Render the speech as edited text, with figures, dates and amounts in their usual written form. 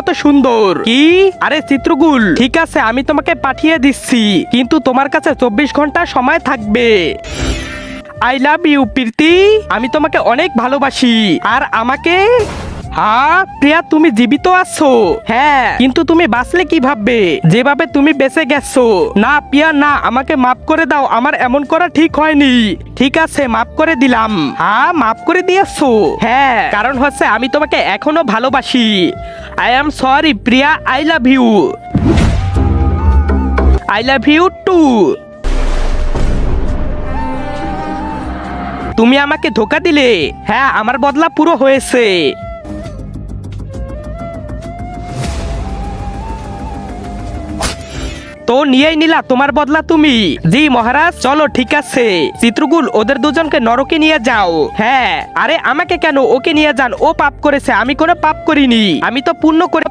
কত সুন্দর। কি? আরে চিত্রগুল, ঠিক আছে আমি তোমাকে পাঠিয়ে দিচ্ছি, কিন্তু তোমার কাছে 24 ঘন্টা সময় থাকবে। আই লাভ ইউ প্রীতি, আমি তোমাকে অনেক ভালোবাসি। আর আমাকে? হ্যাঁ প্রিয়া, তুমি জীবিত আছো? হ্যাঁ, কিন্তু তুমি বাঁচলে কিভাবে, যেভাবে তুমি বেঁচে গেছো? না প্রিয়া না, আমাকে মাফ করে দাও, আমার এমন করা ঠিক হয়নি। ঠিক আছে, মাফ করে দিলাম। হ্যাঁ, মাফ করে দিয়েছো? হ্যাঁ, কারণ হচ্ছে আমি তোমাকে এখনো ভালোবাসি। I am sorry Priya, I love you. I love you too. তুমি আমাকে ধোকা দিলে। হ্যাঁ, আমার বদলা পুরো হয়েছে। তো নিয়েই নিলা তোমার বদলা তুমি? জি মহারাজ। চলো ঠিক আছে, চিত্রগুল ওদের দুজনকে নরকে নিয়ে যাও। হ্যাঁ, আরে আমাকে কেন, ওকে নিয়ে যান, ও পাপ করেছে, আমি কোনো পাপ করিনি, আমি তো পুণ্য করে